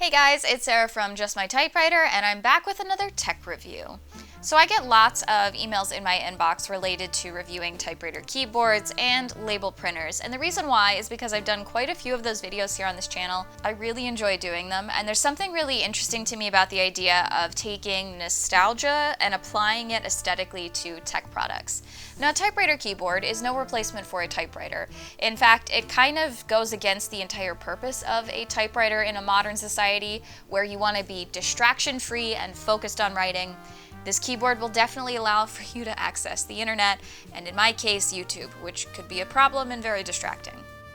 Hey guys, it's Sarah from Just My Typewriter, and I'm back with another tech review. So I get lots of emails in my inbox related to reviewing typewriter keyboards and label printers, and the reason why is because I've done quite a few of those videos here on this channel. I really enjoy doing them, and there's something really interesting to me about the idea of taking nostalgia and applying it aesthetically to tech products. Now, a typewriter keyboard is no replacement for a typewriter. In fact, it kind of goes against the entire purpose of a typewriter in a modern society where you want to be distraction-free and focused on writing. This keyboard will definitely allow for you to access the internet, and in my case, YouTube, which could be a problem and very distracting.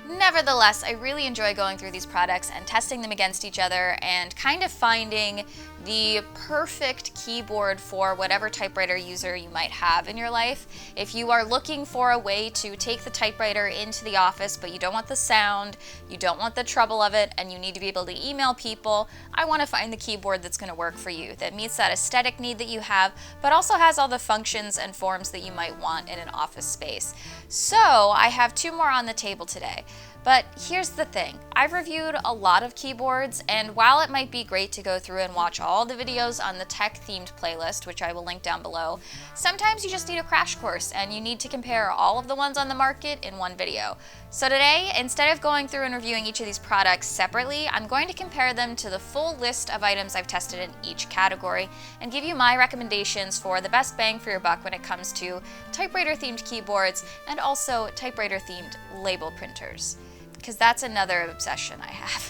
Nevertheless, I really enjoy going through these products and testing them against each other and kind of finding the perfect keyboard for whatever typewriter user you might have in your life. If you are looking for a way to take the typewriter into the office, but you don't want the sound, you don't want the trouble of it, and you need to be able to email people, I want to find the keyboard that's going to work for you, that meets that aesthetic need that you have, but also has all the functions and forms that you might want in an office space. So I have two more on the table today. But here's the thing, I've reviewed a lot of keyboards, and while it might be great to go through and watch all the videos on the tech-themed playlist, which I will link down below, sometimes you just need a crash course and you need to compare all of the ones on the market in one video. So today, instead of going through and reviewing each of these products separately, I'm going to compare them to the full list of items I've tested in each category and give you my recommendations for the best bang for your buck when it comes to typewriter-themed keyboards and also typewriter-themed label printers, because that's another obsession I have.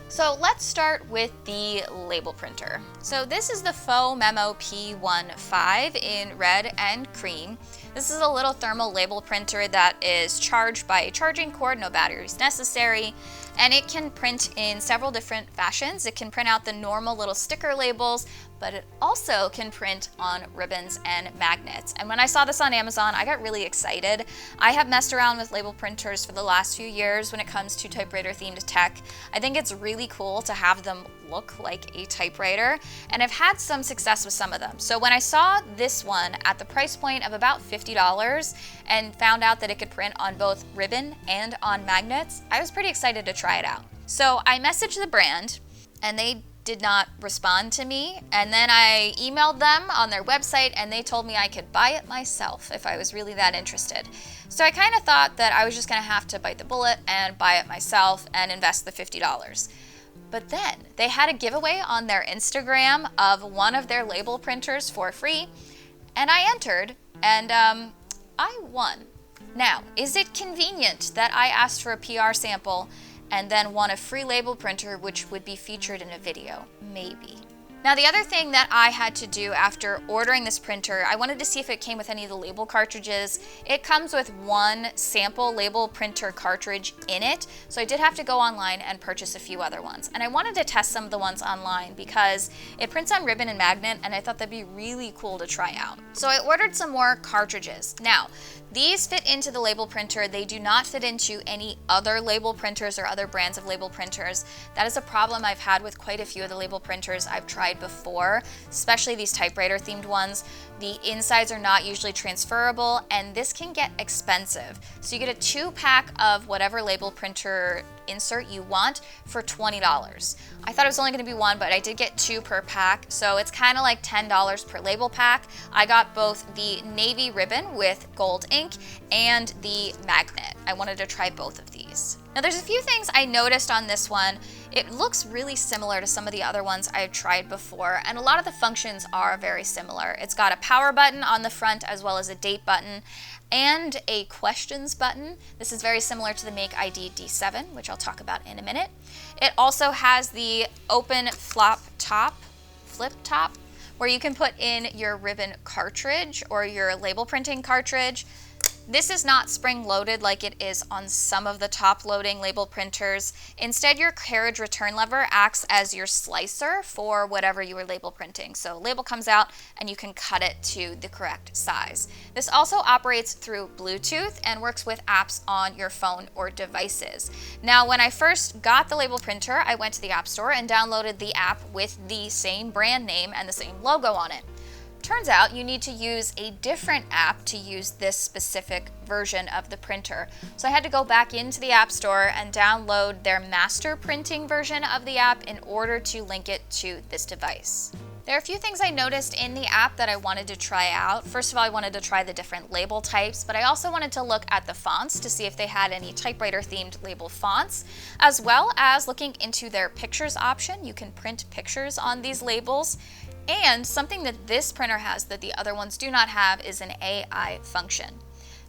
So let's start with the label printer. So this is the Phomemo P15 in red and cream. This is a little thermal label printer that is charged by a charging cord, no batteries necessary, and it can print in several different fashions. It can print out the normal little sticker labels, but it also can print on ribbons and magnets. And when I saw this on Amazon, I got really excited. I have messed around with label printers for the last few years when it comes to typewriter-themed tech. I think it's really cool to have them look like a typewriter, and I've had some success with some of them. So when I saw this one at the price point of about $50 and found out that it could print on both ribbon and on magnets, I was pretty excited to try it out. So I messaged the brand, and they did not respond to me, and then I emailed them on their website and they told me I could buy it myself if I was really that interested. So I kind of thought that I was just going to have to bite the bullet and buy it myself and invest the $50. But then they had a giveaway on their Instagram of one of their label printers for free, and I entered, and I won. Now, is it convenient that I asked for a PR sample and then won a free label printer which would be featured in a video? Maybe. Now, the other thing that I had to do after ordering this printer, I wanted to see if it came with any of the label cartridges. It comes with one sample label printer cartridge in it, so I did have to go online and purchase a few other ones. And I wanted to test some of the ones online because it prints on ribbon and magnet, and I thought that'd be really cool to try out. So I ordered some more cartridges. Now, these fit into the label printer. They do not fit into any other label printers or other brands of label printers. That is a problem I've had with quite a few of the label printers I've tried before, especially these typewriter themed ones. The insides are not usually transferable, and this can get expensive. So you get a 2-pack of whatever label printer insert you want for $20. I thought it was only going to be one, but I did get 2 per pack, so it's kind of like $10 per label pack. I got both the navy ribbon with gold ink and the magnet. I wanted to try both of these. Now, there's a few things I noticed on this one. It looks really similar to some of the other ones I've tried before, and a lot of the functions are very similar. It's got a power button on the front as well as a date button and a questions button. This is very similar to the MakeID D7, which I'll talk about in a minute. It also has the open flip top, where you can put in your ribbon cartridge or your label printing cartridge. This is not spring-loaded like it is on some of the top-loading label printers. Instead, your carriage return lever acts as your slicer for whatever you are label printing. So label comes out and you can cut it to the correct size. This also operates through Bluetooth and works with apps on your phone or devices. Now, when I first got the label printer, I went to the App Store and downloaded the app with the same brand name and the same logo on it. Turns out you need to use a different app to use this specific version of the printer. So I had to go back into the App Store and download their master printing version of the app in order to link it to this device. There are a few things I noticed in the app that I wanted to try out. First of all, I wanted to try the different label types, but I also wanted to look at the fonts to see if they had any typewriter themed label fonts, as well as looking into their pictures option. You can print pictures on these labels. And something that this printer has that the other ones do not have is an AI function.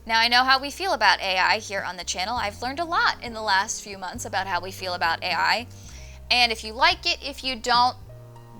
Now I know how we feel about AI here on the channel. I've learned a lot in the last few months about how we feel about AI. And if you like it, if you don't,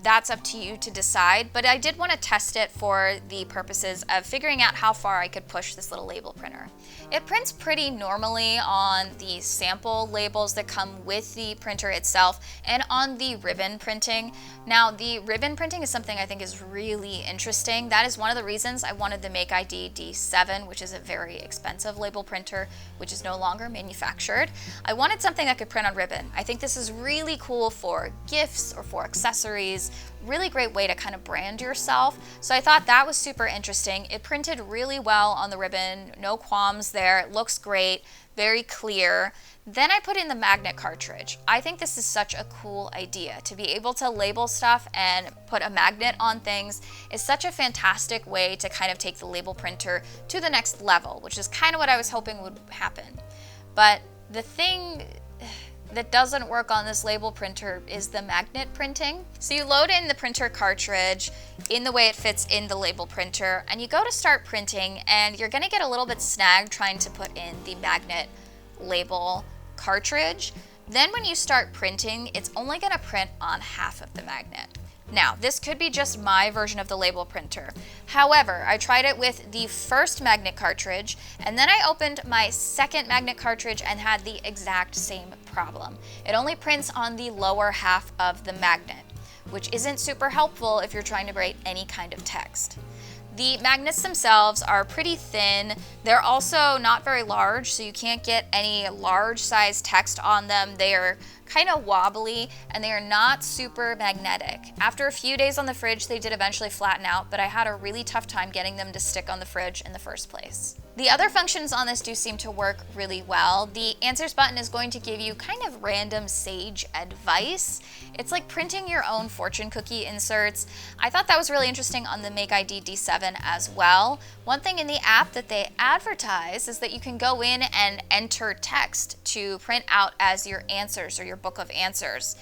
that's up to you to decide, but I did want to test it for the purposes of figuring out how far I could push this little label printer. It prints pretty normally on the sample labels that come with the printer itself and on the ribbon printing. Now, the ribbon printing is something I think is really interesting. That is one of the reasons I wanted the MakeID D7, which is a very expensive label printer, which is no longer manufactured. I wanted something that could print on ribbon. I think this is really cool for gifts or for accessories. Really great way to kind of brand yourself. So I thought that was super interesting. It printed really well on the ribbon, no qualms there. It looks great, very clear. Then I put in the magnet cartridge. I think this is such a cool idea. To be able to label stuff and put a magnet on things is such a fantastic way to kind of take the label printer to the next level, which is kind of what I was hoping would happen. But the thing that doesn't work on this label printer is the magnet printing. So you load in the printer cartridge in the way it fits in the label printer, and you go to start printing, and you're gonna get a little bit snagged trying to put in the magnet label cartridge. Then when you start printing, it's only gonna print on half of the magnet. Now, this could be just my version of the label printer. However, I tried it with the first magnet cartridge, and then I opened my second magnet cartridge and had the exact same problem. It only prints on the lower half of the magnet, which isn't super helpful if you're trying to write any kind of text. The magnets themselves are pretty thin. They're also not very large, so you can't get any large size text on them. They are kind of wobbly, and they are not super magnetic. After a few days on the fridge, they did eventually flatten out, but I had a really tough time getting them to stick on the fridge in the first place. The other functions on this do seem to work really well. The answers button is going to give you kind of random sage advice. It's like printing your own fortune cookie inserts. I thought that was really interesting on the MakeID D7 as well. One thing in the app that they advertise is that you can go in and enter text to print out as your answers or your book of answers.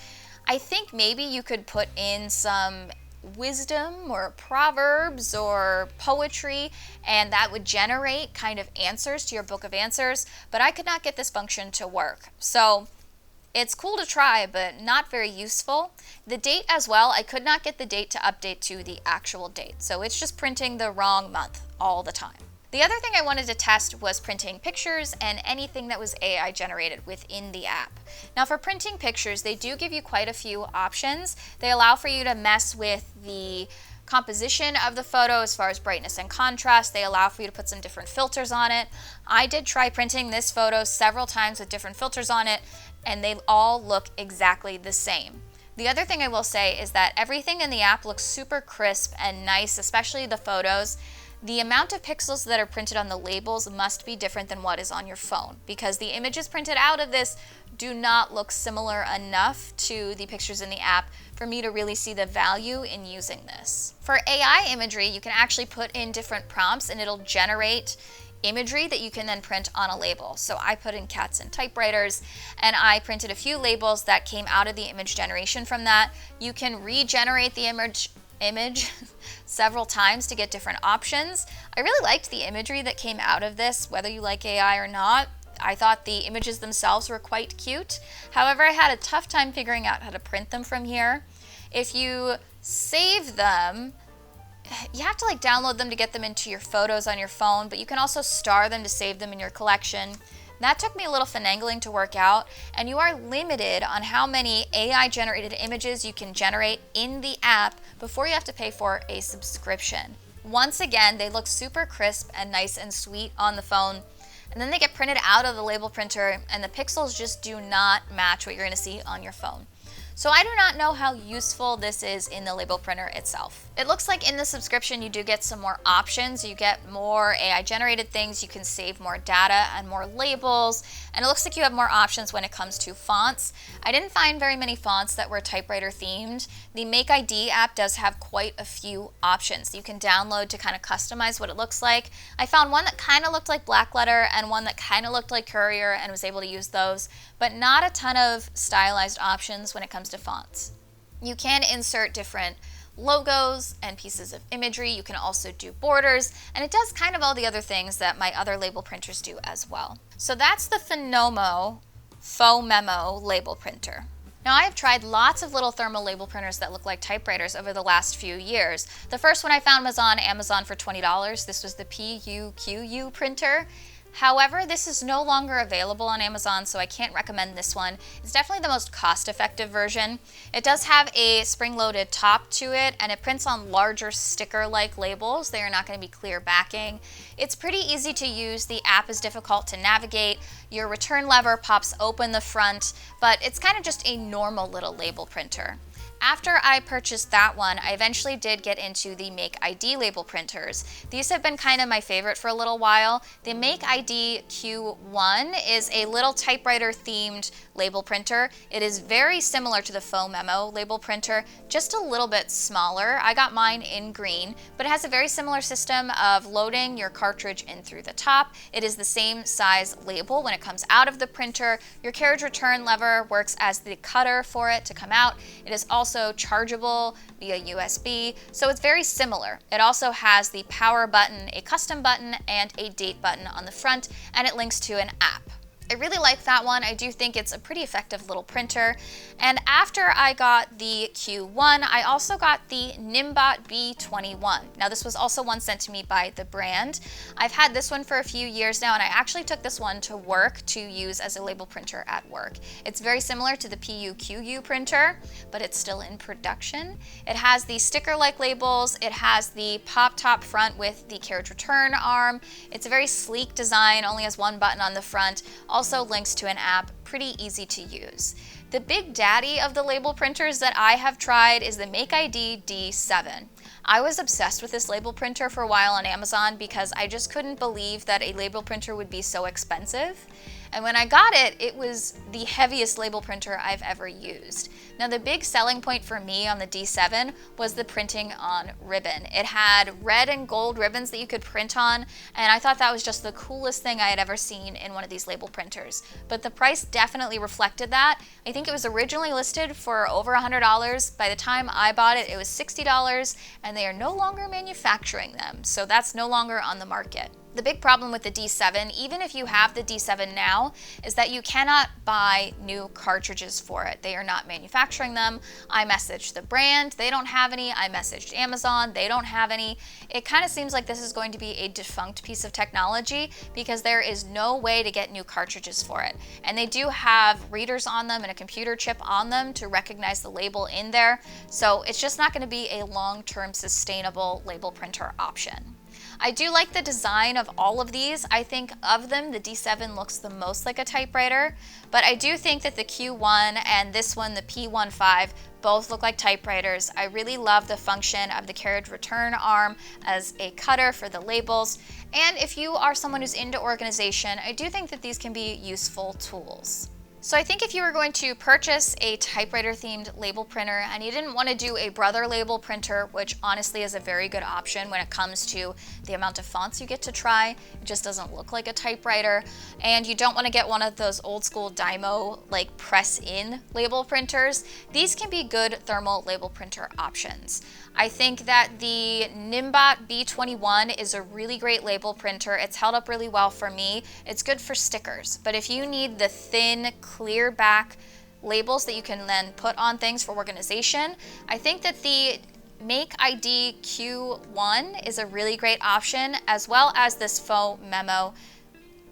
I think maybe you could put in some wisdom or proverbs or poetry, and that would generate kind of answers to your book of answers, but I could not get this function to work. So it's cool to try, but not very useful. The date as well, I could not get the date to update to the actual date, so it's just printing the wrong month all the time. The other thing I wanted to test was printing pictures and anything that was AI generated within the app. Now for printing pictures, they do give you quite a few options. They allow for you to mess with the composition of the photo as far as brightness and contrast. They allow for you to put some different filters on it. I did try printing this photo several times with different filters on it, and they all look exactly the same. The other thing I will say is that everything in the app looks super crisp and nice, especially the photos. The amount of pixels that are printed on the labels must be different than what is on your phone, because the images printed out of this do not look similar enough to the pictures in the app for me to really see the value in using this. For AI imagery, you can actually put in different prompts and it'll generate imagery that you can then print on a label. So I put in cats and typewriters, and I printed a few labels that came out of the image generation from that. You can regenerate the image several times to get different options. I really liked the imagery that came out of this, whether you like AI or not. I thought the images themselves were quite cute. However, I had a tough time figuring out how to print them from here. If you save them, you have to like download them to get them into your photos on your phone, but you can also star them to save them in your collection. That took me a little finagling to work out, and you are limited on how many AI-generated images you can generate in the app before you have to pay for a subscription. Once again, they look super crisp and nice and sweet on the phone, and then they get printed out of the label printer, and the pixels just do not match what you're going to see on your phone. So I do not know how useful this is in the label printer itself. It looks like in the subscription you do get some more options. You get more AI generated things, you can save more data and more labels, and it looks like you have more options when it comes to fonts. I didn't find very many fonts that were typewriter themed. The MakeID app does have quite a few options you can download to kind of customize what it looks like. I found one that kind of looked like Blackletter and one that kind of looked like Courier and was able to use those, but not a ton of stylized options when it comes to fonts. You can insert different logos and pieces of imagery. You can also do borders, and it does kind of all the other things that my other label printers do as well. So that's the Phomemo label printer. Now I have tried lots of little thermal label printers that look like typewriters over the last few years. The first one I found was on Amazon for $20. This was the PUQU printer. However, this is no longer available on Amazon, so I can't recommend this one. It's definitely the most cost-effective version. It does have a spring-loaded top to it, and it prints on larger sticker-like labels. They are not going to be clear backing. It's pretty easy to use. The app is difficult to navigate. Your return lever pops open the front, but it's kind of just a normal little label printer. After I purchased that one, I eventually did get into the MakeID label printers. These have been kind of my favorite for a little while. The MakeID Q1 is a little typewriter themed label printer. It is very similar to the Phomemo label printer, just a little bit smaller. I got mine in green, but it has a very similar system of loading your cartridge in through the top. It is the same size label when it comes out of the printer. Your carriage return lever works as the cutter for it to come out. It is also chargeable via USB, so it's very similar. It also has the power button, a custom button, and a date button on the front, and it links to an app. I really like that one. I do think it's a pretty effective little printer. And after I got the Q1, I also got the Nimbot B303. Now this was also one sent to me by the brand. I've had this one for a few years now, and I actually took this one to work to use as a label printer at work. It's very similar to the PUQU printer, but it's still in production. It has the sticker-like labels. It has the pop top front with the carriage return arm. It's a very sleek design, only has one button on the front. Also links to an app, pretty easy to use. The big daddy of the label printers that I have tried is the MakeID D7. I was obsessed with this label printer for a while on Amazon because I just couldn't believe that a label printer would be so expensive. And when I got it, it was the heaviest label printer I've ever used. Now the big selling point for me on the D7 was the printing on ribbon. It had red and gold ribbons that you could print on, and I thought that was just the coolest thing I had ever seen in one of these label printers. But the price definitely reflected that. I think it was originally listed for over $100. By the time I bought it, it was $60, and they are no longer manufacturing them, so that's no longer on the market. The big problem with the D7, even if you have the D7 now, is that you cannot buy new cartridges for it. They are not manufacturing them. I messaged the brand, they don't have any. I messaged Amazon, they don't have any. It kind of seems like this is going to be a defunct piece of technology because there is no way to get new cartridges for it. And they do have readers on them and a computer chip on them to recognize the label in there. So it's just not going to be a long-term sustainable label printer option. I do like the design of all of these. I think of them, the D7 looks the most like a typewriter, but I do think that the Q1 and this one, the P15, both look like typewriters. I really love the function of the carriage return arm as a cutter for the labels. And if you are someone who's into organization, I do think that these can be useful tools. So I think if you were going to purchase a typewriter themed label printer and you didn't want to do a brother label printer, which honestly is a very good option when it comes to the amount of fonts you get to try, it just doesn't look like a typewriter, and you don't want to get one of those old school Dymo like press in label printers, these can be good thermal label printer options. I think that the Nimbot B303 is a really great label printer. It's held up really well for me. It's good for stickers, but if you need the thin, clear back labels that you can then put on things for organization, I think that the MakeID Q1 is a really great option, as well as this Phomemo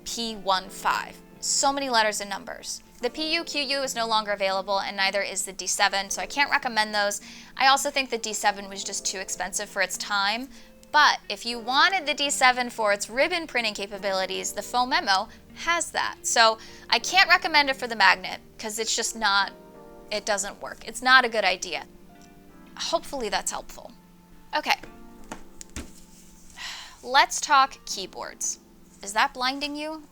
P15. So many letters and numbers. The PUQU is no longer available, and neither is the D7, so I can't recommend those. I also think the D7 was just too expensive for its time, but if you wanted the D7 for its ribbon printing capabilities, the Phomemo has that. So I can't recommend it for the magnet because it's just not it doesn't work. It's not a good idea. Hopefully that's helpful. Okay. Let's talk keyboards. Is that blinding you?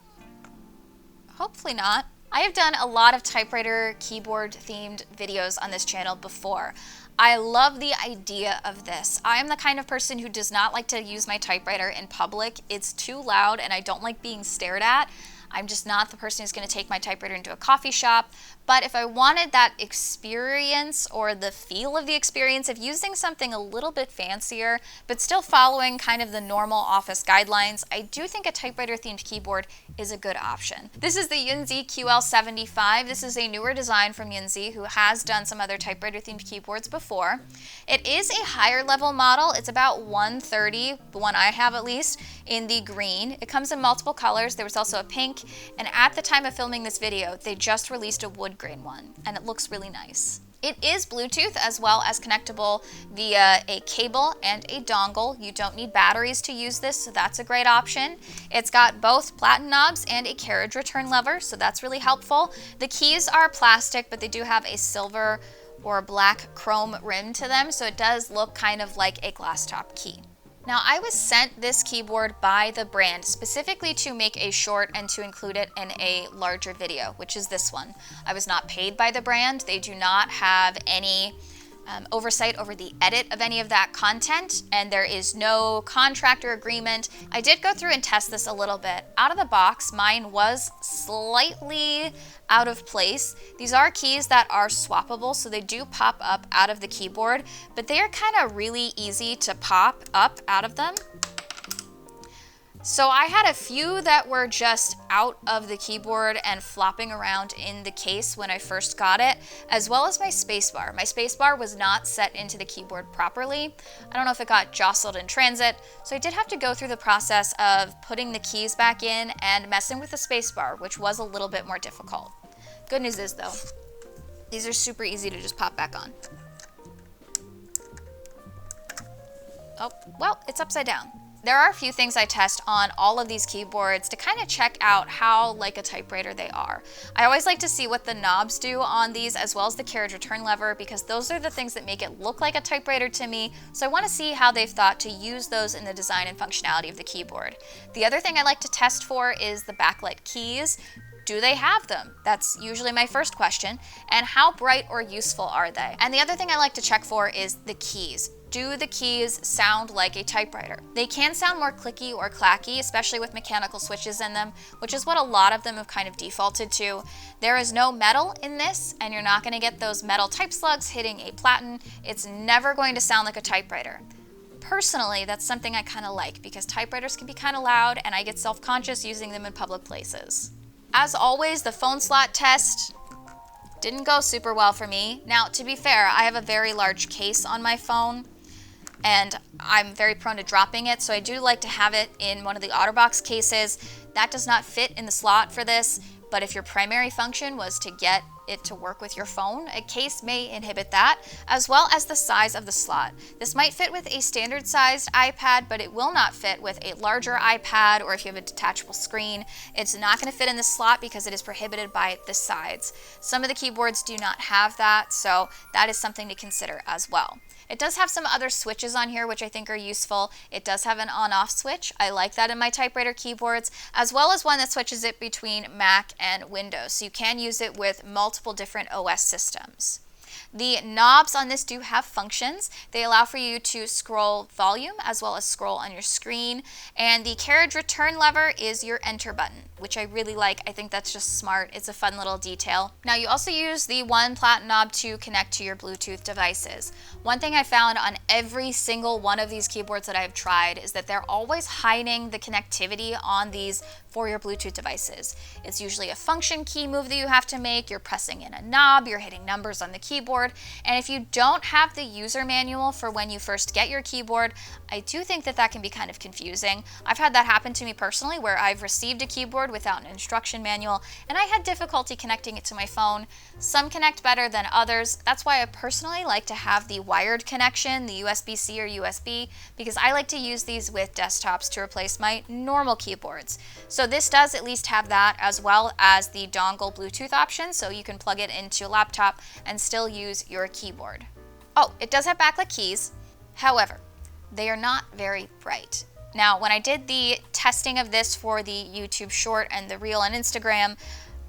Hopefully not. I have done a lot of typewriter keyboard themed videos on this channel before. I love the idea of this. I am the kind of person who does not like to use my typewriter in public. It's too loud and I don't like being stared at. I'm just not the person who's going to take my typewriter into a coffee shop. But if I wanted that experience or the feel of the experience of using something a little bit fancier, but still following kind of the normal office guidelines, I do think a typewriter themed keyboard is a good option. This is the Yunzii QL75. This is a newer design from Yunzii, who has done some other typewriter themed keyboards before. It is a higher level model. It's about 130, the one I have at least, in the green. It comes in multiple colors. There was also a pink, and at the time of filming this video, they just released a wood grain one, and it looks really nice. It is Bluetooth as well as connectable via a cable and a dongle. You don't need batteries to use this, so that's a great option. It's got both platen knobs and a carriage return lever, so that's really helpful. The keys are plastic, but they do have a silver or black chrome rim to them, so it does look kind of like a glass top key. Now, I was sent this keyboard by the brand specifically to make a short and to include it in a larger video, which is this one. I was not paid by the brand. They do not have any oversight over the edit of any of that content, and there is no contract or agreement. I did go through and test this a little bit. Out of the box, mine was slightly out of place. These are keys that are swappable, so they do pop up out of the keyboard, but they are kind of really easy to pop up out of them. So I had a few that were just out of the keyboard and flopping around in the case when I first got it, as well as my spacebar. My spacebar was not set into the keyboard properly. I don't know if it got jostled in transit, so I did have to go through the process of putting the keys back in and messing with the spacebar, which was a little bit more difficult. Good news is though, these are super easy to just pop back on. Oh, well, it's upside down. There are a few things I test on all of these keyboards to kind of check out how like a typewriter they are. I always like to see what the knobs do on these, as well as the carriage return lever, because those are the things that make it look like a typewriter to me. So I want to see how they've thought to use those in the design and functionality of the keyboard. The other thing I like to test for is the backlit keys. Do they have them? That's usually my first question. And how bright or useful are they? And the other thing I like to check for is the keys. Do the keys sound like a typewriter? They can sound more clicky or clacky, especially with mechanical switches in them, which is what a lot of them have kind of defaulted to. There is no metal in this, and you're not going to get those metal type slugs hitting a platen. It's never going to sound like a typewriter. Personally, that's something I kind of like, because typewriters can be kind of loud, and I get self-conscious using them in public places. As always, the phone slot test didn't go super well for me. Now, to be fair, I have a very large case on my phone, and I'm very prone to dropping it, so I do like to have it in one of the OtterBox cases. That does not fit in the slot for this, but if your primary function was to get it to work with your phone, a case may inhibit that, as well as the size of the slot. This might fit with a standard sized iPad, but it will not fit with a larger iPad, or if you have a detachable screen. It's not going to fit in this slot because it is prohibited by the sides. Some of the keyboards do not have that, so that is something to consider as well. It does have some other switches on here which I think are useful. It does have an on-off switch. I like that in my typewriter keyboards, as well as one that switches it between Mac and Windows, so you can use it with multiple different OS systems. The knobs on this do have functions. They allow for you to scroll volume as well as scroll on your screen. And the carriage return lever is your enter button, which I really like. I think that's just smart. It's a fun little detail. Now, you also use the one platen knob to connect to your Bluetooth devices. One thing I found on every single one of these keyboards that I've tried is that they're always hiding the connectivity on these for your Bluetooth devices. It's usually a function key move that you have to make. You're pressing in a knob, you're hitting numbers on the keyboard. keyboard. And if you don't have the user manual for when you first get your keyboard, I do think that can be kind of confusing. I've had that happen to me personally, where I've received a keyboard without an instruction manual, and I had difficulty connecting it to my phone. Some connect better than others. That's why I personally like to have the wired connection, the USB-C or USB, because I like to use these with desktops to replace my normal keyboards. So this does at least have that, as well as the dongle Bluetooth option, so you can plug it into a laptop and still use your keyboard. Oh, it does have backlit keys. However, they are not very bright. Now, when I did the testing of this for the YouTube short and the reel on Instagram,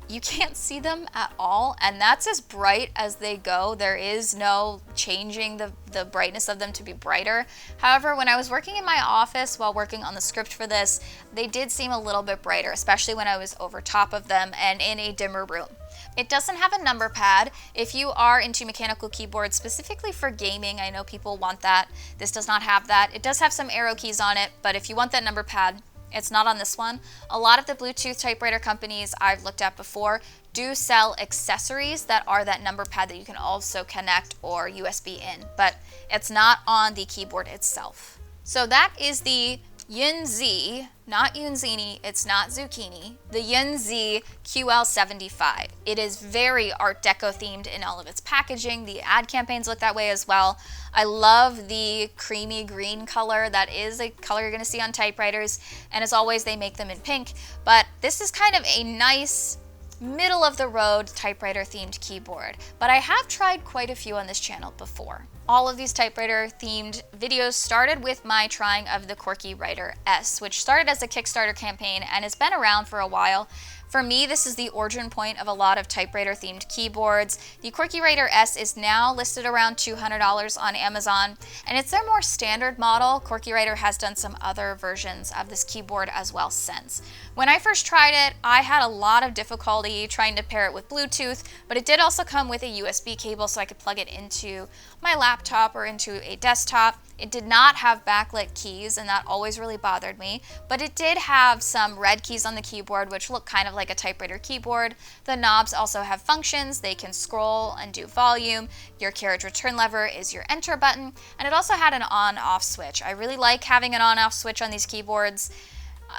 you can't see them at all, and that's as bright as they go. There is no changing the brightness of them to be brighter. However, when I was working in my office while working on the script for this, they did seem a little bit brighter, especially when I was over top of them and in a dimmer room. It doesn't have a number pad. If you are into mechanical keyboards specifically for gaming, I know people want that. This does not have that. It does have some arrow keys on it, but if you want that number pad, it's not on this one. A lot of the Bluetooth typewriter companies I've looked at before do sell accessories that are that number pad that you can also connect or USB in, but it's not on the keyboard itself. So that is the Yunzii, not Yunzini, it's not zucchini, the Yunzii QL75. It is very Art Deco themed in all of its packaging. The ad campaigns look that way as well. I love the creamy green color. That is a color you're going to see on typewriters, and as always they make them in pink, but this is kind of a nice middle of the road typewriter themed keyboard, but I have tried quite a few on this channel before. All of these typewriter themed videos started with my trying of the Qwerkywriter S, which started as a Kickstarter campaign and has been around for a while. For me, this is the origin point of a lot of typewriter themed keyboards. The Qwerkywriter S is now listed around $200 on Amazon, and it's their more standard model. Qwerkywriter has done some other versions of this keyboard as well since. When I first tried it, I had a lot of difficulty trying to pair it with Bluetooth, but it did also come with a USB cable so I could plug it into my laptop or into a desktop. It did not have backlit keys, and that always really bothered me, but it did have some red keys on the keyboard which look kind of like a typewriter keyboard. The knobs also have functions. They can scroll and do volume. Your carriage return lever is your enter button, and it also had an on-off switch. I really like having an on-off switch on these keyboards.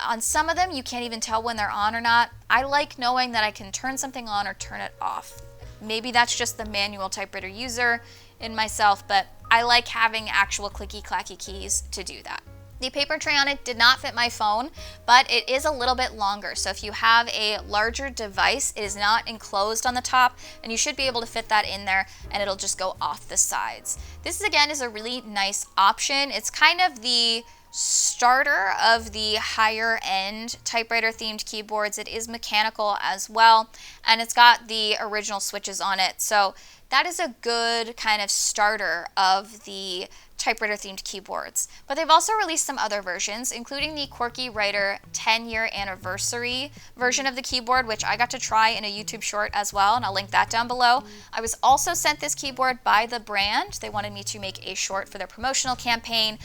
On some of them, you can't even tell when they're on or not. I like knowing that I can turn something on or turn it off. Maybe that's just the manual typewriter user in myself, but I like having actual clicky-clacky keys to do that. The paper tray on it did not fit my phone, but it is a little bit longer. So if you have a larger device, it is not enclosed on the top, and you should be able to fit that in there, and it'll just go off the sides. This again is a really nice option. It's kind of the starter of the higher end typewriter themed keyboards. It is mechanical as well, and it's got the original switches on it. So that is a good kind of starter of the typewriter themed keyboards. But they've also released some other versions, including the Qwerkywriter 10-year anniversary version of the keyboard, which I got to try in a YouTube short as well, and I'll link that down below. I was also sent this keyboard by the brand. They wanted me to make a short for their promotional campaign.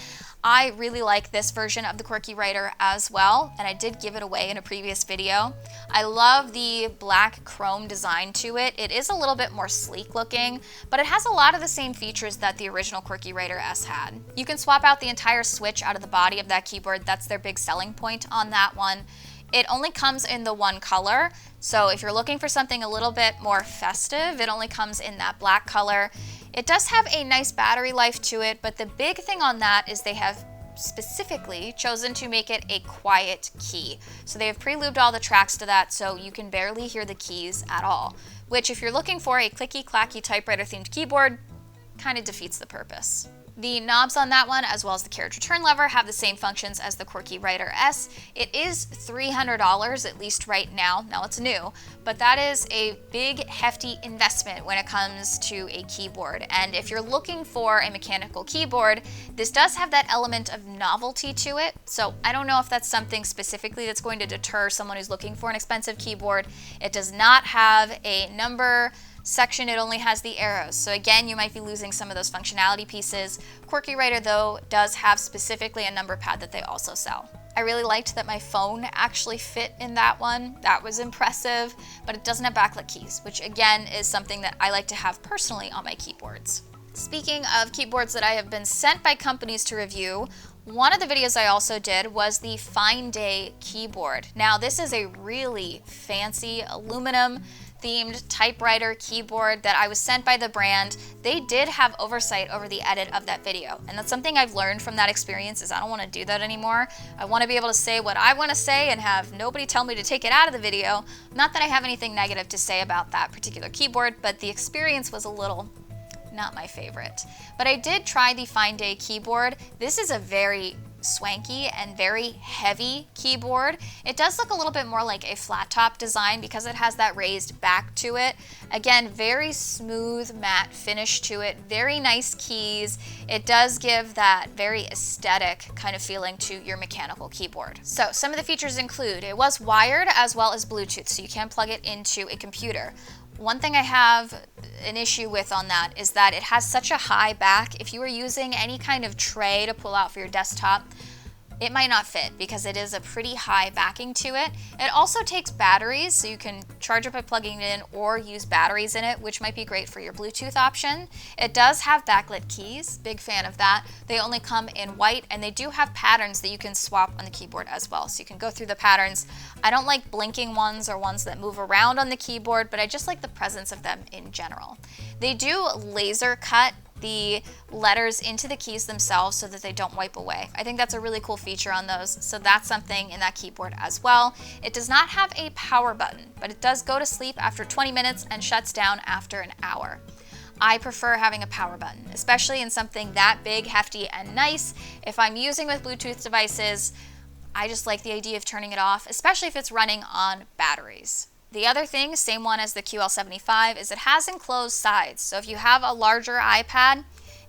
I really like this version of the Qwerkywriter as well, and I did give it away in a previous video. I love the black chrome design to it. It is a little bit more sleek looking, but it has a lot of the same features that the original Qwerkywriter S had. You can swap out the entire switch out of the body of that keyboard. That's their big selling point on that one. It only comes in the one color, so if you're looking for something a little bit more festive, it only comes in that black color. It does have a nice battery life to it, but the big thing on that is they have specifically chosen to make it a quiet key. So they have pre-lubed all the tracks to that, so you can barely hear the keys at all, which if you're looking for a clicky-clacky typewriter themed keyboard, kind of defeats the purpose. The knobs on that one, as well as the carriage return lever, have the same functions as the Qwerkywriter S. It is $300, at least right now. Now it's new, but that is a big, hefty investment when it comes to a keyboard. And if you're looking for a mechanical keyboard, this does have that element of novelty to it. So I don't know if that's something specifically that's going to deter someone who's looking for an expensive keyboard. It does not have a number section, it only has the arrows. So again, you might be losing some of those functionality pieces. Qwerkywriter though does have specifically a number pad that they also sell. I really liked that my phone actually fit in that one. That was impressive, but it doesn't have backlit keys, which again is something that I like to have personally on my keyboards. Speaking of keyboards that I have been sent by companies to review, one of the videos I also did was the Fineday keyboard. Now this is a really fancy aluminum themed typewriter keyboard that I was sent by the brand. They did have oversight over the edit of that video, and that's something I've learned from that experience is I don't want to do that anymore. I want to be able to say what I want to say and have nobody tell me to take it out of the video. Not that I have anything negative to say about that particular keyboard, but the experience was a little not my favorite. But I did try the Fineday keyboard. This is a very swanky and very heavy keyboard. It does look a little bit more like a flat top design because it has that raised back to it. Again, very smooth matte finish to it, very nice keys. It does give that very aesthetic kind of feeling to your mechanical keyboard. So some of the features include, it was wired as well as Bluetooth, so you can plug it into a computer. One thing I have an issue with on that is that it has such a high back. If you are using any kind of tray to pull out for your desktop, it might not fit because it is a pretty high backing to it. It also takes batteries, so you can charge it by plugging it in or use batteries in it, which might be great for your Bluetooth option. It does have backlit keys, big fan of that. They only come in white, and they do have patterns that you can swap on the keyboard as well, so you can go through the patterns. I don't like blinking ones or ones that move around on the keyboard, but I just like the presence of them in general. They do laser cut the letters into the keys themselves so that they don't wipe away. I think that's a really cool feature on those, so that's something in that keyboard as well. It does not have a power button, but it does go to sleep after 20 minutes and shuts down after an hour. I prefer having a power button, especially in something that big, hefty, and nice. If I'm using with Bluetooth devices, I just like the idea of turning it off, especially if it's running on batteries. The other thing, same one as the QL75, is it has enclosed sides. So if you have a larger iPad,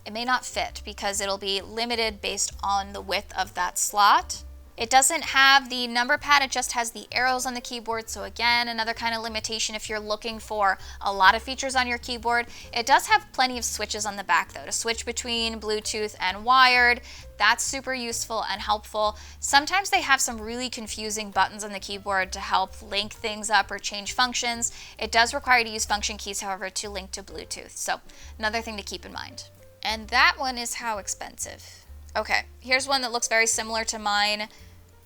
it may not fit because it'll be limited based on the width of that slot. It doesn't have the number pad, it just has the arrows on the keyboard. So again, another kind of limitation if you're looking for a lot of features on your keyboard. It does have plenty of switches on the back though, to switch between Bluetooth and wired. That's super useful and helpful. Sometimes they have some really confusing buttons on the keyboard to help link things up or change functions. It does require you to use function keys, however, to link to Bluetooth. So another thing to keep in mind. And that one is how expensive. Okay, here's one that looks very similar to mine,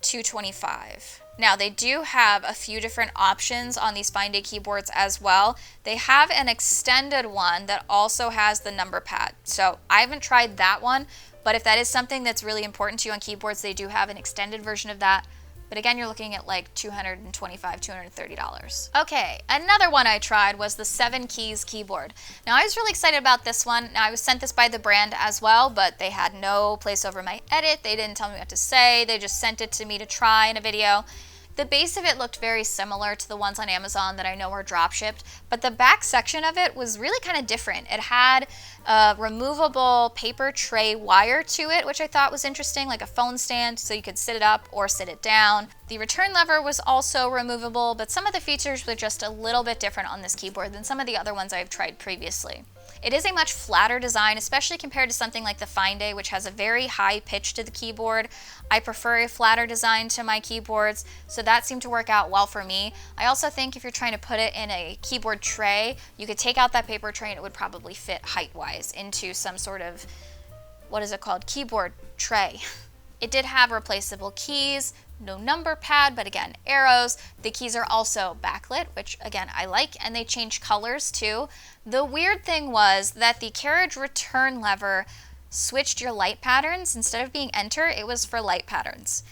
$225. Now they do have a few different options on these Fineday keyboards as well. They have an extended one that also has the number pad. So I haven't tried that one, but if that is something that's really important to you on keyboards, they do have an extended version of that. But again, you're looking at like $225, $230. Okay, another one I tried was the 7 keys keyboard. Now I was really excited about this one. Now I was sent this by the brand as well, but they had no place over my edit. They didn't tell me what to say. They just sent it to me to try in a video. The base of it looked very similar to the ones on Amazon that I know were drop shipped, but the back section of it was really kind of different. It had a removable paper tray wire to it, which I thought was interesting, like a phone stand, so you could sit it up or sit it down. The return lever was also removable, but some of the features were just a little bit different on this keyboard than some of the other ones I've tried previously. It is a much flatter design, especially compared to something like the Fineday, which has a very high pitch to the keyboard. I prefer a flatter design to my keyboards, so that seemed to work out well for me. I also think if you're trying to put it in a keyboard tray, you could take out that paper tray and it would probably fit height-wise into some sort of, what is it called, keyboard tray. It did have replaceable keys, no number pad, but again, arrows. The keys are also backlit, which again, I like, and they change colors too. The weird thing was that the carriage return lever switched your light patterns. Instead of being enter, it was for light patterns.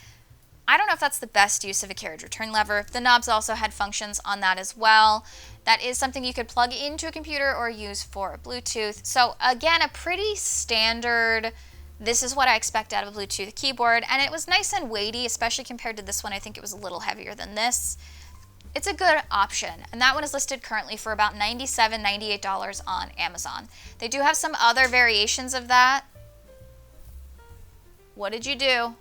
I don't know if that's the best use of a carriage return lever. The knobs also had functions on that as well. That is something you could plug into a computer or use for Bluetooth. So again, a pretty standard, this is what I expect out of a Bluetooth keyboard, and it was nice and weighty, especially compared to this one. I think it was a little heavier than this. It's a good option, and that one is listed currently for about $97, $98 on Amazon. They do have some other variations of that. What did you do?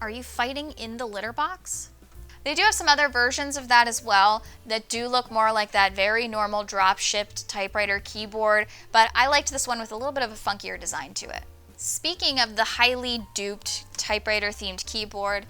Are you fighting in the litter box? They do have some other versions of that as well that do look more like that very normal drop-shipped typewriter keyboard, but I liked this one with a little bit of a funkier design to it. Speaking of the highly duped typewriter themed keyboard,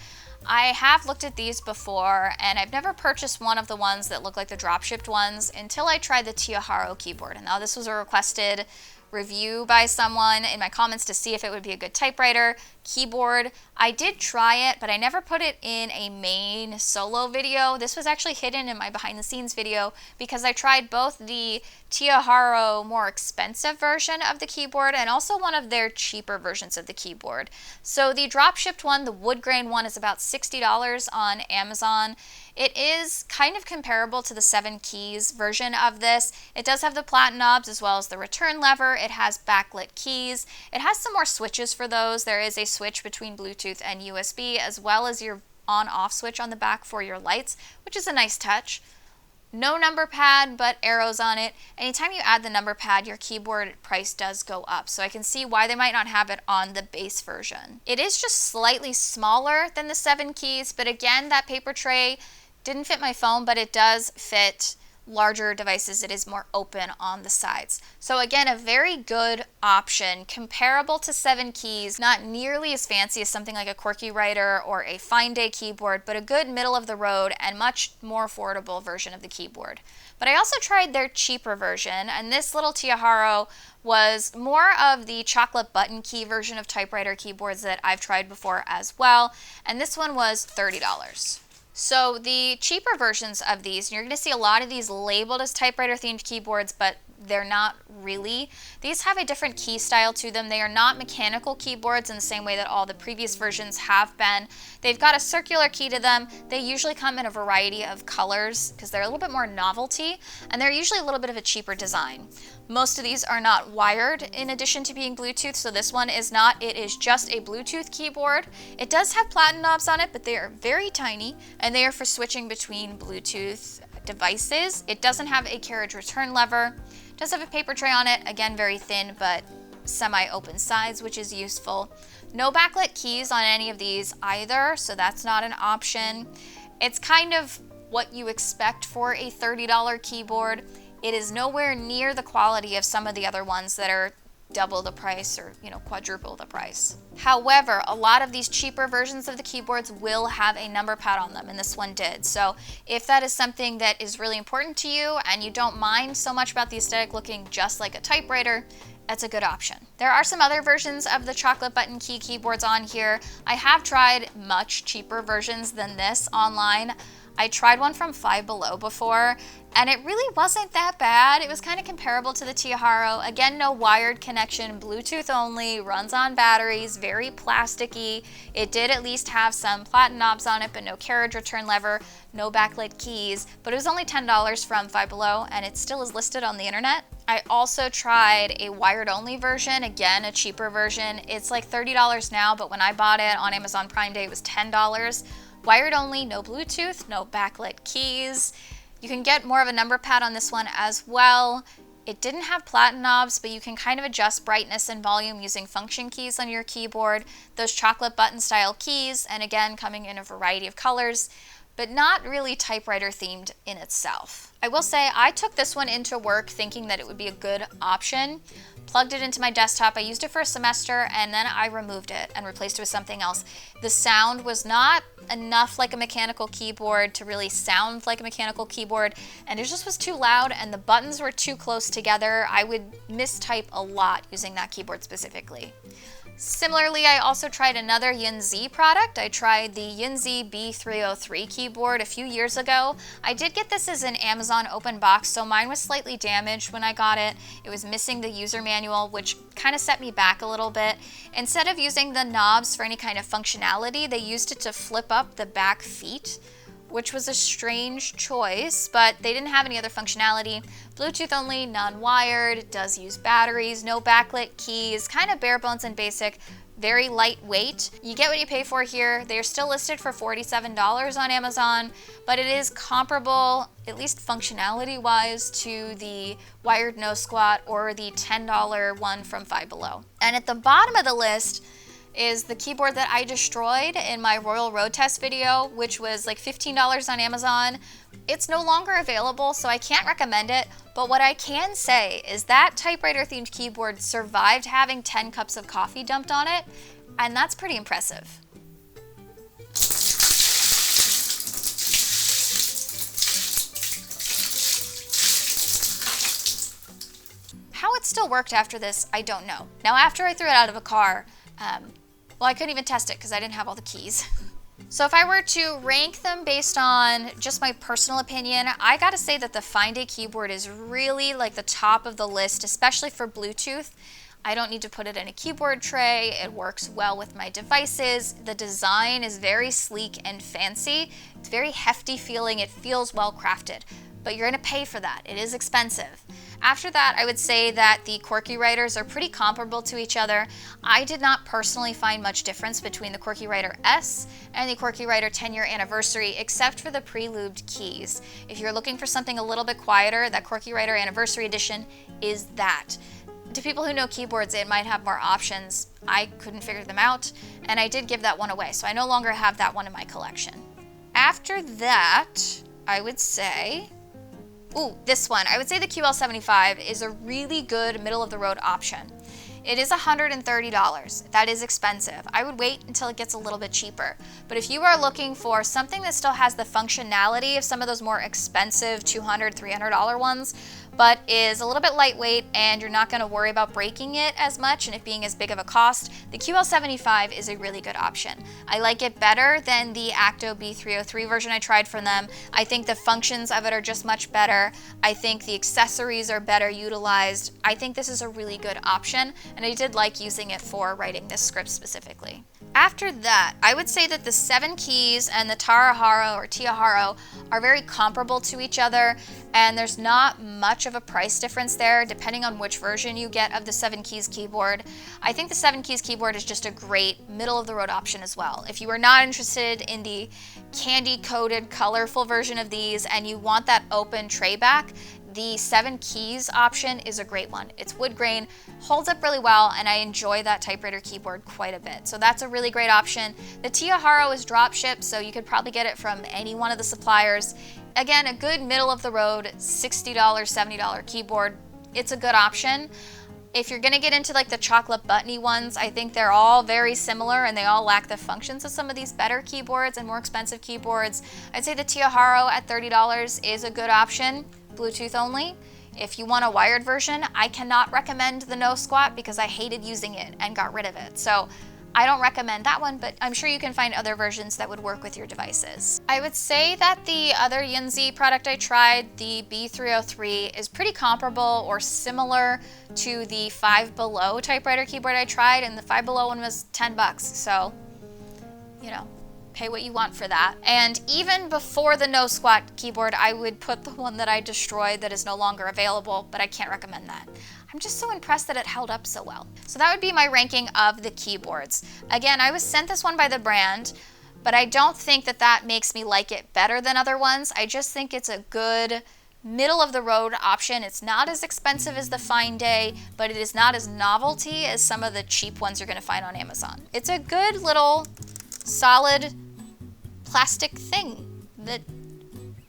I have looked at these before and I've never purchased one of the ones that look like the drop-shipped ones until I tried the Tiaiahiro keyboard. And now this was a requested review by someone in my comments to see if it would be a good typewriter keyboard. I did try it, but I never put it in a main solo video. This was actually hidden in my behind the scenes video because I tried both the Tiaiahiro more expensive version of the keyboard and also one of their cheaper versions of the keyboard. So the drop shipped one, the wood grain one, is about $60 on Amazon. It is kind of comparable to the 7 keys version of this. It does have the platen knobs as well as the return lever. It has backlit keys. It has some more switches for those. There is a switch between Bluetooth and USB, as well as your on-off switch on the back for your lights, which is a nice touch. No number pad, but arrows on it. Anytime you add the number pad, your keyboard price does go up. So I can see why they might not have it on the base version. It is just slightly smaller than the 7 keys, but again, that paper tray didn't fit my phone, but it does fit larger devices. It is more open on the sides. So again, a very good option, comparable to 7 keys, not nearly as fancy as something like a Qwerkywriter or a Fineday keyboard, but a good middle of the road and much more affordable version of the keyboard. But I also tried their cheaper version, and this little Tiaiahiro was more of the chocolate button key version of typewriter keyboards that I've tried before as well, and this one was $30. So the cheaper versions of these, and you're going to see a lot of these labeled as typewriter themed keyboards, but they're not really. These have a different key style to them. They are not mechanical keyboards in the same way that all the previous versions have been. They've got a circular key to them. They usually come in a variety of colors because they're a little bit more novelty, and they're usually a little bit of a cheaper design. Most of these are not wired in addition to being Bluetooth, so this one is not. It is just a Bluetooth keyboard. It does have platen knobs on it, but they are very tiny, and they are for switching between Bluetooth devices. It doesn't have a carriage return lever. It does have a paper tray on it, again very thin but semi-open sides, which is useful. No backlit keys on any of these either, so that's not an option. It's kind of what you expect for a $30 keyboard. It is nowhere near the quality of some of the other ones that are double the price or, quadruple the price. However, a lot of these cheaper versions of the keyboards will have a number pad on them, and this one did. So if that is something that is really important to you and you don't mind so much about the aesthetic looking just like a typewriter, that's a good option. There are some other versions of the chocolate button key keyboards on here. I have tried much cheaper versions than this online. I tried one from Five Below before, and it really wasn't that bad. It was kind of comparable to the Tiaiahiro. Again, no wired connection, Bluetooth only, runs on batteries, very plasticky. It did at least have some platen knobs on it, but no carriage return lever, no backlit keys. But it was only $10 from Five Below, and it still is listed on the internet. I also tried a wired only version, again, a cheaper version. It's like $30 now, but when I bought it on Amazon Prime Day, it was $10. Wired only, no Bluetooth, no backlit keys. You can get more of a number pad on this one as well. It didn't have platen knobs, but you can kind of adjust brightness and volume using function keys on your keyboard. Those chocolate button style keys, and again, coming in a variety of colors, but not really typewriter themed in itself. I will say I took this one into work thinking that it would be a good option. Plugged it into my desktop, I used it for a semester, and then I removed it and replaced it with something else. The sound was not enough like a mechanical keyboard to really sound like a mechanical keyboard, and it just was too loud and the buttons were too close together. I would mistype a lot using that keyboard specifically. Similarly, I also tried another Yunzii product. I tried the Yunzii B303 keyboard a few years ago. I did get this as an Amazon open box, so mine was slightly damaged when I got it. It was missing the user manual, which kind of set me back a little bit. Instead of using the knobs for any kind of functionality, they used it to flip up the back feet, which was a strange choice, but they didn't have any other functionality. Bluetooth only, non-wired, it does use batteries, no backlit keys, kind of bare bones and basic, very lightweight. You get what you pay for here. They are still listed for $47 on Amazon, but it is comparable, at least functionality-wise, to the wired Knowsqt or the $10 one from Five Below. And at the bottom of the list, is the keyboard that I destroyed in my Royal Road Test video, which was like $15 on Amazon. It's no longer available, so I can't recommend it, but what I can say is that typewriter themed keyboard survived having 10 cups of coffee dumped on it, and that's pretty impressive. How it still worked after this, I don't know. Now, after I threw it out of a car, well, I couldn't even test it because I didn't have all the keys. So if I were to rank them based on just my personal opinion, I gotta say that the Fineday keyboard is really like the top of the list, especially for Bluetooth. I don't need to put it in a keyboard tray. It works well with my devices. The design is very sleek and fancy. It's very hefty feeling. It feels well crafted, but you're gonna pay for that. It is expensive. After that, I would say that the Qwerkywriters are pretty comparable to each other. I did not personally find much difference between the Qwerkywriter S and the Qwerkywriter 10-year anniversary, except for the pre-lubed keys. If you're looking for something a little bit quieter, that Qwerkywriter Anniversary Edition is that. To people who know keyboards, it might have more options. I couldn't figure them out, and I did give that one away, so I no longer have that one in my collection. After that, I would say, this one. I would say the QL75 is a really good middle-of-the-road option. It is $130. That is expensive. I would wait until it gets a little bit cheaper. But if you are looking for something that still has the functionality of some of those more expensive $200, $300 ones, but is a little bit lightweight and you're not going to worry about breaking it as much and it being as big of a cost, the QL75 is a really good option. I like it better than the Yunzii B303 version I tried from them. I think the functions of it are just much better. I think the accessories are better utilized. I think this is a really good option, and I did like using it for writing this script specifically. After that, I would say that the 7 keys and the Tiaiahiro are very comparable to each other, and there's not much of a price difference there depending on which version you get of the 7 keys keyboard. I think the 7 keys keyboard is just a great middle-of-the-road option as well. If you are not interested in the candy-coated, colorful version of these and you want that open tray back, the 7 keys option is a great one. It's wood grain, holds up really well, and I enjoy that typewriter keyboard quite a bit. So that's a really great option. The Tiaiahiro is drop shipped, so you could probably get it from any one of the suppliers. Again, a good middle of the road, $60, $70 keyboard. It's a good option. If you're gonna get into like the chocolate buttony ones, I think they're all very similar and they all lack the functions of some of these better keyboards and more expensive keyboards. I'd say the Tiaiahiro at $30 is a good option, Bluetooth only. If you want a wired version, I cannot recommend the Knowsqt because I hated using it and got rid of it. So I don't recommend that one, but I'm sure you can find other versions that would work with your devices. I would say that the other Yunzii product I tried, the B303, is pretty comparable or similar to the Five Below typewriter keyboard I tried, and the Five Below one was 10 bucks, so, you know, pay what you want for that. And even before the Knowsqt keyboard, I would put the one that I destroyed that is no longer available, but I can't recommend that. I'm just so impressed that it held up so well. So that would be my ranking of the keyboards. Again, I was sent this one by the brand, but I don't think that that makes me like it better than other ones. I just think it's a good middle-of-the-road option. It's not as expensive as the Fineday, but it is not as novelty as some of the cheap ones you're gonna find on Amazon. It's a good little solid plastic thing that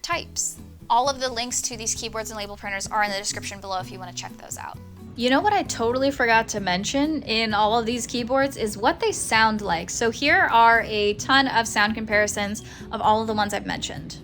types. All of the links to these keyboards and label printers are in the description below if you want to check those out. You know what I totally forgot to mention in all of these keyboards is what they sound like. So here are a ton of sound comparisons of all of the ones I've mentioned.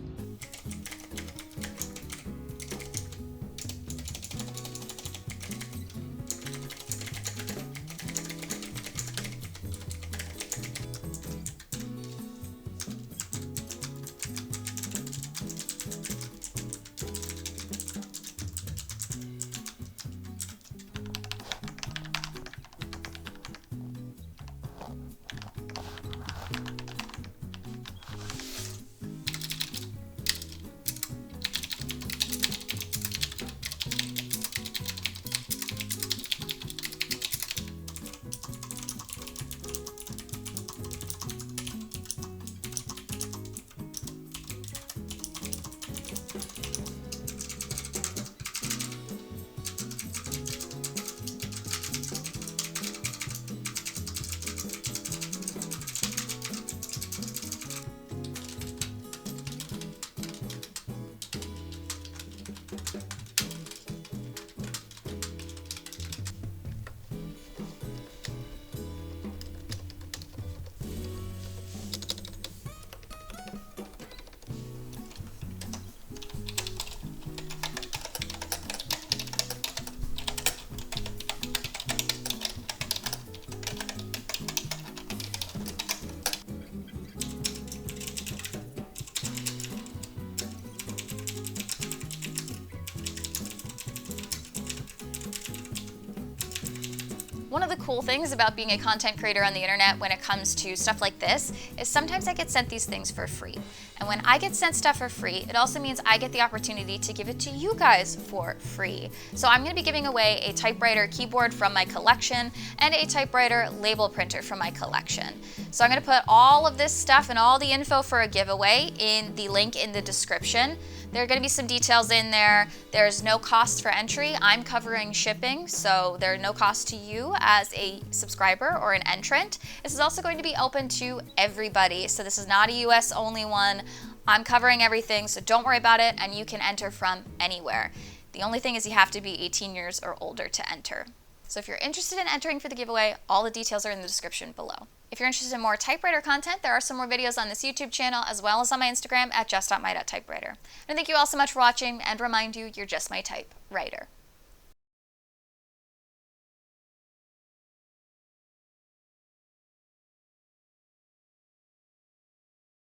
cool things about being a content creator on the internet when it comes to stuff like this is sometimes I get sent these things for free. And when I get sent stuff for free, it also means I get the opportunity to give it to you guys for free. So I'm going to be giving away a typewriter keyboard from my collection and a typewriter label printer from my collection. So I'm going to put all of this stuff and all the info for a giveaway in the link in the description. There are going to be some details in there. There's no cost for entry. I'm covering shipping, so there's no cost to you as a subscriber or an entrant. This is also going to be open to everybody, so this is not a US only one. I'm covering everything, so don't worry about it, and you can enter from anywhere. The only thing is you have to be 18 years or older to enter. So if you're interested in entering for the giveaway, all the details are in the description below. If you're interested in more typewriter content, there are some more videos on this YouTube channel as well as on my Instagram at just.my.typewriter. And thank you all so much for watching, and remind you, you're just my typewriter.